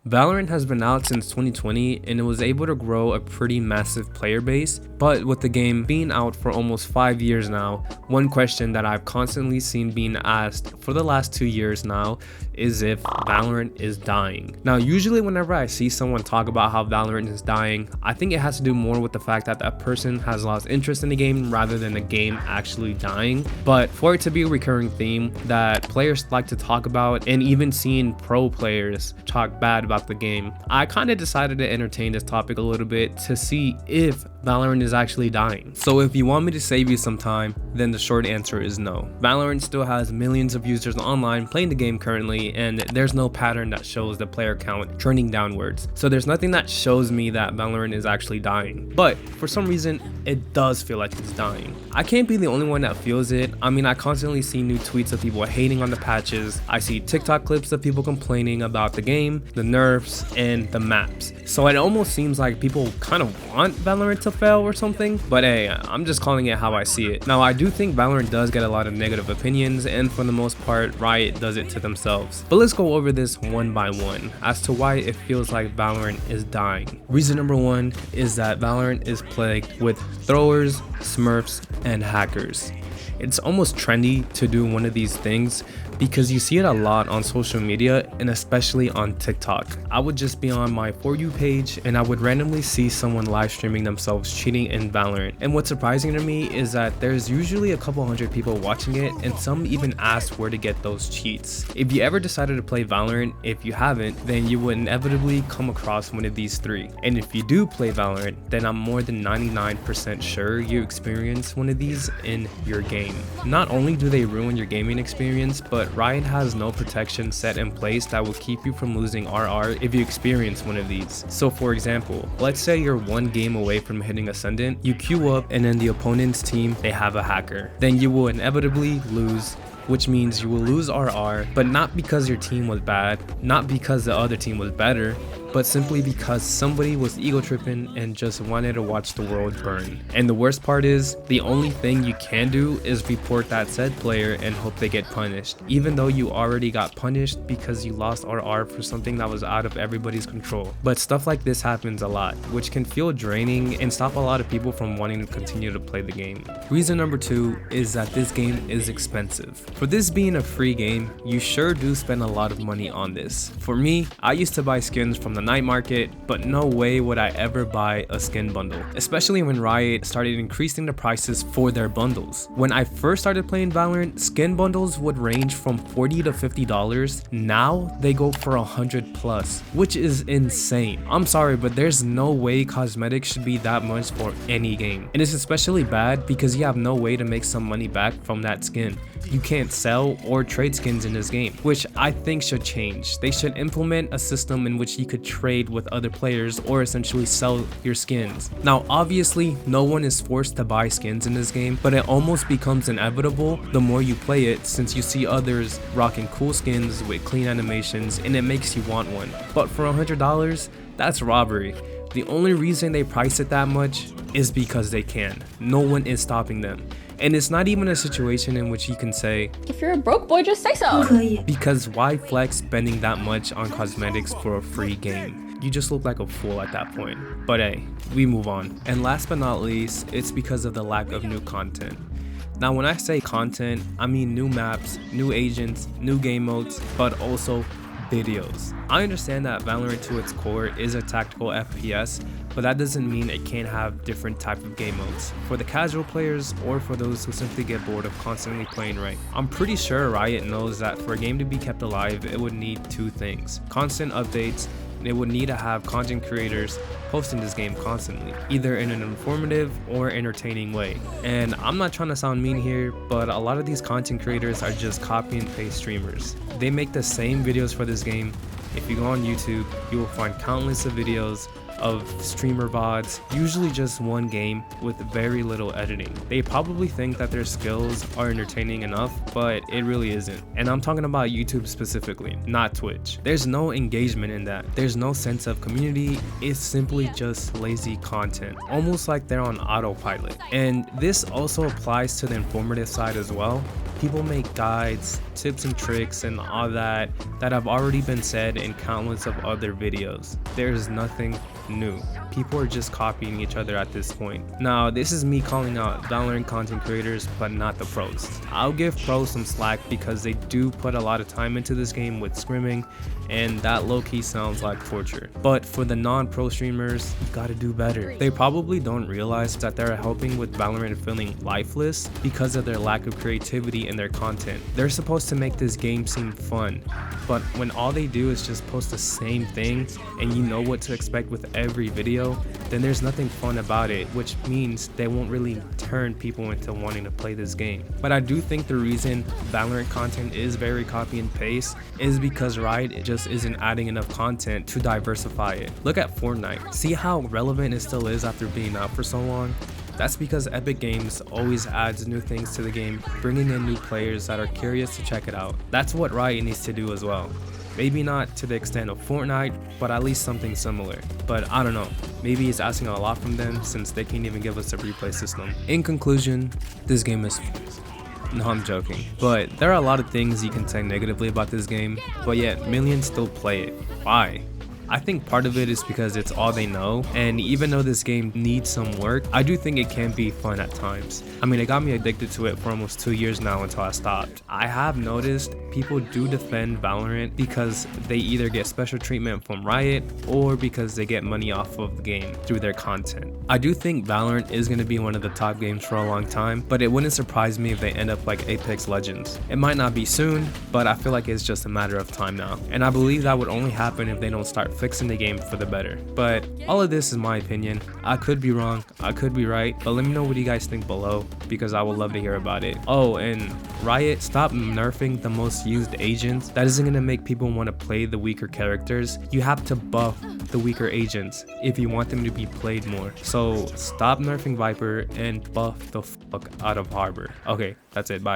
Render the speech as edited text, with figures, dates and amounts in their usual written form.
Valorant has been out since 2020 and it was able to grow a pretty massive player base, but with the game being out for almost 5 years now, one question that I've constantly seen being asked for the last 2 years now is if Valorant is dying. Now, usually whenever I see someone talk about how Valorant is dying, I think it has to do more with the fact that that person has lost interest in the game rather than the game actually dying. But for it to be a recurring theme that players like to talk about, and even seeing pro players talk bad about the game, I kind of decided to entertain this topic a little bit to see if Valorant is actually dying. So if you want me to save you some time, then the short answer is no. Valorant still has millions of users online playing the game currently, and there's no pattern that shows the player count trending downwards. So there's nothing that shows me that Valorant is actually dying. But for some reason, it does feel like it's dying. I can't be the only one that feels it. I mean, I constantly see new tweets of people hating on the patches. I see TikTok clips of people complaining about the game, the nerfs, and the maps. So it almost seems like people kind of want Valorant to fail or something, but hey, I'm just calling it how I see it. Now, I do think Valorant does get a lot of negative opinions, and for the most part, Riot does it to themselves. But let's go over this one by one as to why it feels like Valorant is dying. Reason number one is that Valorant is plagued with throwers, smurfs, and hackers. It's almost trendy to do one of these things because you see it a lot on social media and especially on TikTok. I would just be on my For You page and I would randomly see someone live streaming themselves cheating in Valorant. And what's surprising to me is that there's usually a couple hundred people watching it, and some even ask where to get those cheats. If you ever decided to play Valorant, if you haven't, then you would inevitably come across one of these three. And if you do play Valorant, then I'm more than 99% sure you experience one of these in your game. Not only do they ruin your gaming experience, but Riot has no protection set in place that will keep you from losing RR if you experience one of these. So for example, let's say you're one game away from hitting Ascendant, you queue up and then the opponent's team, they have a hacker. Then you will inevitably lose, which means you will lose RR, but not because your team was bad, not because the other team was better, but simply because somebody was ego tripping and just wanted to watch the world burn. And the worst part is, the only thing you can do is report that said player and hope they get punished, even though you already got punished because you lost RR for something that was out of everybody's control. But stuff like this happens a lot, which can feel draining and stop a lot of people from wanting to continue to play the game. Reason number two is that this game is expensive. For this being a free game, you sure do spend a lot of money on this. For me, I used to buy skins from the night market, but no way would I ever buy a skin bundle, especially when Riot started increasing the prices for their bundles. When I first started playing Valorant, skin bundles would range from $40 to $50. Now they go for $100 plus, which is insane. I'm sorry, but there's no way cosmetics should be that much for any game. And it's especially bad because you have no way to make some money back from that skin. You can't sell or trade skins in this game, which I think should change. They should implement a system in which you could trade with other players or essentially sell your skins. Now, obviously, no one is forced to buy skins in this game, but it almost becomes inevitable the more you play it, since you see others rocking cool skins with clean animations and it makes you want one. But for $100, that's robbery. The only reason they price it that much is because they can. No one is stopping them. And it's not even a situation in which you can say, if you're a broke boy, just say so. Because why flex spending that much on cosmetics for a free game? You just look like a fool at that point. But hey, we move on. And last but not least, it's because of the lack of new content. Now, when I say content, I mean new maps, new agents, new game modes, but also videos. I understand that Valorant to its core is a tactical FPS, but that doesn't mean it can't have different type of game modes for the casual players or for those who simply get bored of constantly playing ranked. I'm pretty sure Riot knows that for a game to be kept alive, it would need two things: constant updates. They would need to have content creators posting this game constantly, either in an informative or entertaining way. And I'm not trying to sound mean here, but a lot of these content creators are just copy and paste streamers. They make the same videos for this game. If you go on YouTube, you will find countless of videos of streamer VODs, usually just one game with very little editing. They probably think that their skills are entertaining enough, but it really isn't. And I'm talking about YouTube specifically, not Twitch. There's no engagement in that. There's no sense of community. It's simply just lazy content, almost like they're on autopilot. And this also applies to the informative side as well. People make guides, tips and tricks and all that have already been said in countless of other videos. There's nothing new. People are just copying each other at this point. Now, this is me calling out Valorant content creators, but not the pros. I'll give pros some slack because they do put a lot of time into this game with scrimming, and that low-key sounds like torture. But for the non-pro streamers, you gotta do better. They probably don't realize that they're helping with Valorant feeling lifeless because of their lack of creativity in their content. They're supposed to make this game seem fun, but when all they do is just post the same thing and you know what to expect with every video, then there's nothing fun about it, which means they won't really turn people into wanting to play this game. But I do think the reason Valorant content is very copy and paste is because Riot just isn't adding enough content to diversify it. Look at Fortnite. See how relevant it still is after being out for so long? That's because Epic Games always adds new things to the game, bringing in new players that are curious to check it out. That's what Riot needs to do as well. Maybe not to the extent of Fortnite, but at least something similar. But I don't know, maybe it's asking a lot from them since they can't even give us a replay system. In conclusion, this game is... No, I'm joking. But there are a lot of things you can say negatively about this game, but yet millions still play it. Why? I think part of it is because it's all they know, and even though this game needs some work, I do think it can be fun at times. I mean, it got me addicted to it for almost 2 years now until I stopped. I have noticed people do defend Valorant because they either get special treatment from Riot or because they get money off of the game through their content. I do think Valorant is going to be one of the top games for a long time, but it wouldn't surprise me if they end up like Apex Legends. It might not be soon, but I feel like it's just a matter of time now. And I believe that would only happen if they don't start fixing the game for the better. But all of this is my opinion. I could be wrong, I could be right, but let me know what you guys think below because I would love to hear about it. Oh, and Riot, stop nerfing the most used agents. That isn't gonna make people want to play the weaker characters. You have to buff the weaker agents if you want them to be played more. So stop nerfing Viper and buff the fuck out of Harbor. Okay, that's it, bye.